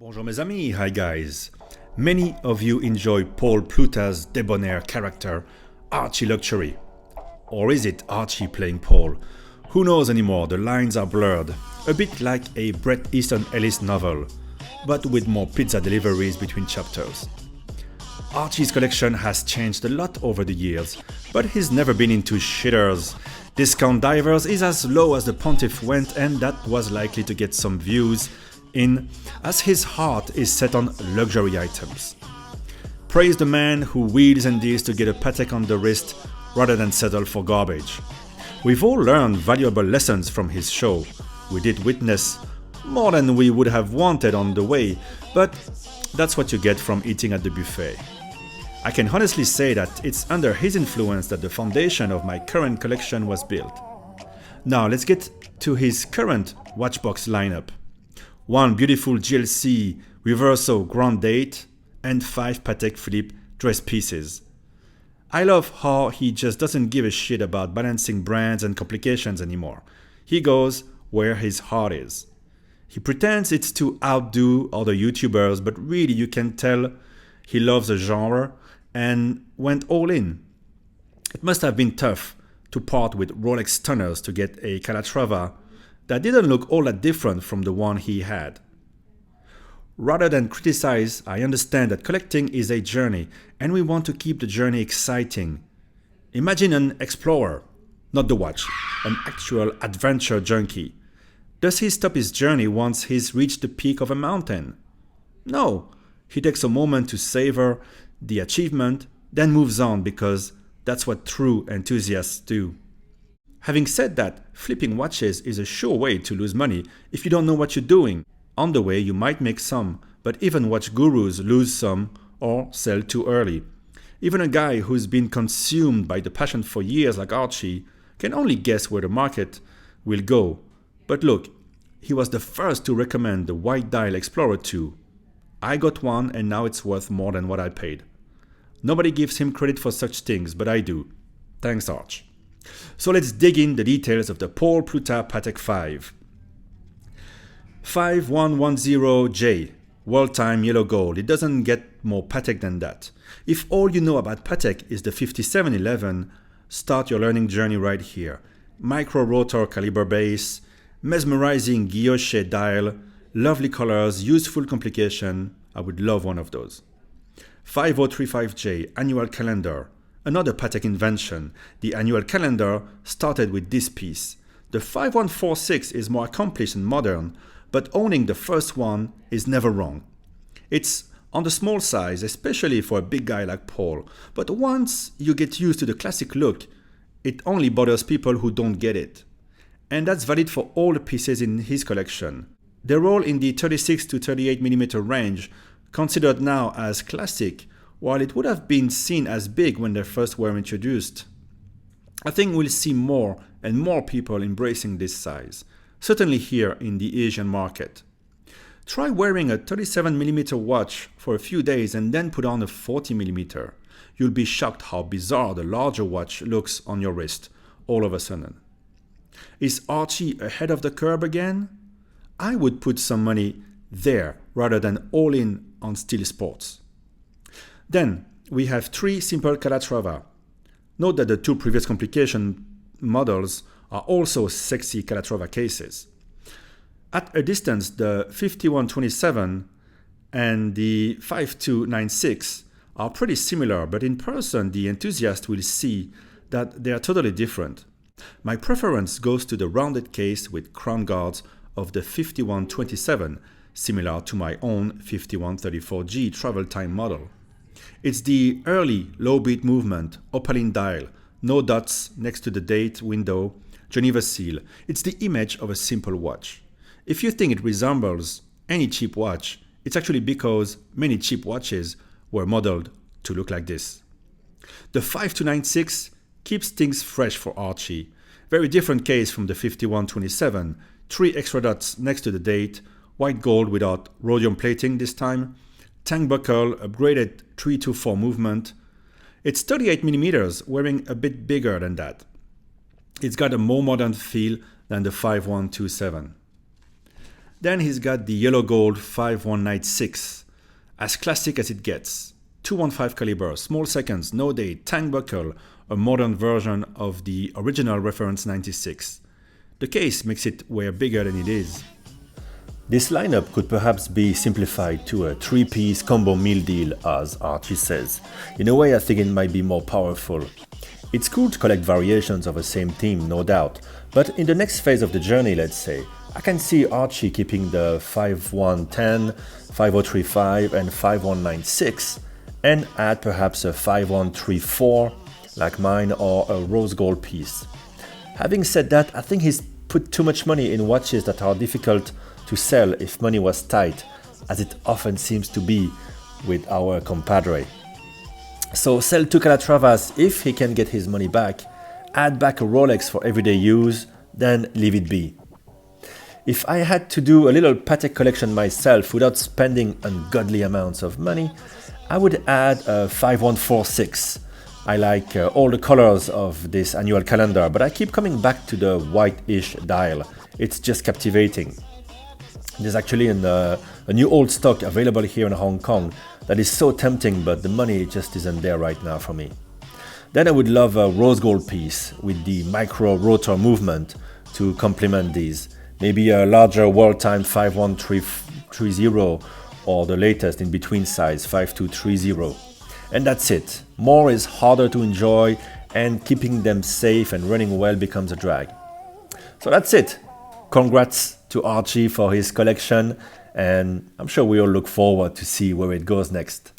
Bonjour mes amis, hi guys. Many of you enjoy Paul Pluta's debonair character, Archie Luxury. Or is it Archie playing Paul? Who knows anymore, the lines are blurred. A bit like a Bret Easton Ellis novel, but with more pizza deliveries between chapters. Archie's collection has changed a lot over the years, but he's never been into shitters. Discount Divers is as low as the Pontiff went, and that was likely to get some views in, as his heart is set on luxury items. Praise the man who wheels and deals to get a Patek on the wrist rather than settle for garbage. We've all learned valuable lessons from his show. We did witness more than we would have wanted on the way, but that's what you get from eating at the buffet. I can honestly say that it's under his influence that the foundation of my current collection was built. Now let's get to his current watchbox lineup. One beautiful GLC Reverso Grand Date and 5 Patek Philippe dress pieces. I love how he just doesn't give a shit about balancing brands and complications anymore. He goes where his heart is. He pretends it's to outdo other YouTubers, but really you can tell he loves the genre and went all in. It must have been tough to part with Rolex stunners to get a Calatrava that didn't look all that different from the one he had. Rather than criticize, I understand that collecting is a journey and we want to keep the journey exciting. Imagine an explorer, not the watch, an actual adventure junkie. Does he stop his journey once he's reached the peak of a mountain? No, he takes a moment to savor the achievement, then moves on because that's what true enthusiasts do. Having said that, flipping watches is a sure way to lose money if you don't know what you're doing. On the way you might make some, but even watch gurus lose some or sell too early. Even a guy who's been consumed by the passion for years like Archie can only guess where the market will go. But look, he was the first to recommend the White Dial Explorer 2. I got one and now it's worth more than what I paid. Nobody gives him credit for such things, but I do. Thanks, Arch. So let's dig in the details of the Paul Pluta Patek 5. 5110J, World Time Yellow Gold. It doesn't get more Patek than that. If all you know about Patek is the 5711, start your learning journey right here. Micro rotor caliber base, mesmerizing guilloche dial, lovely colors, useful complication. I would love one of those. 5035J, annual calendar. Another Patek invention. The annual calendar started with this piece. The 5146 is more accomplished and modern, but owning the first one is never wrong. It's on the small size, especially for a big guy like Paul, but once you get used to the classic look, it only bothers people who don't get it. And that's valid for all the pieces in his collection. They're all in the 36 to 38mm range, considered now as classic, while it would have been seen as big when they first were introduced. I think we'll see more and more people embracing this size, certainly here in the Asian market. Try wearing a 37mm watch for a few days and then put on a 40mm. You'll be shocked how bizarre the larger watch looks on your wrist all of a sudden. Is Archie ahead of the curve again? I would put some money there rather than all in on steel sports. Then we have 3 simple Calatrava. Note that the 2 previous complication models are also sexy Calatrava cases. At a distance, the 5127 and the 5296 are pretty similar, but in person the enthusiast will see that they are totally different. My preference goes to the rounded case with crown guards of the 5127, similar to my own 5134G travel time model. It's the early low beat movement, opaline dial, no dots next to the date window, Geneva seal. It's the image of a simple watch. If you think it resembles any cheap watch, it's actually because many cheap watches were modeled to look like this. The 5296 keeps things fresh for Archie. Very different case from the 5127, 3 extra dots next to the date, white gold without rhodium plating this time, tank buckle, upgraded 3-4 movement. It's 38mm, wearing a bit bigger than that. It's got a more modern feel than the 5127. Then he's got the yellow gold 5196, as classic as it gets. 215 caliber, small seconds, no date, tang buckle, a modern version of the original reference 96. The case makes it way bigger than it is. This lineup could perhaps be simplified to a 3-piece combo meal deal, as Archie says. In a way, I think it might be more powerful. It's cool to collect variations of the same theme, no doubt, but in the next phase of the journey, let's say, I can see Archie keeping the 5110, 5035 and 5196 and add perhaps a 5134 like mine or a rose gold piece. Having said that, I think he's put too much money in watches that are difficult to sell if money was tight, as it often seems to be with our compadre. So sell two Calatravas if he can get his money back, add back a Rolex for everyday use, then leave it be. If I had to do a little Patek collection myself without spending ungodly amounts of money, I would add a 5146. I like all the colors of this annual calendar, but I keep coming back to the white-ish dial. It's just captivating. There's actually a new old stock available here in Hong Kong that is so tempting, but the money just isn't there right now for me. Then I would love a rose gold piece with the micro rotor movement to complement these. Maybe a larger world time 51330 or the latest in between size 5230. And that's it. More is harder to enjoy, and keeping them safe and running well becomes a drag. So that's it. Congrats to Archie for his collection, and I'm sure we all look forward to see where it goes next.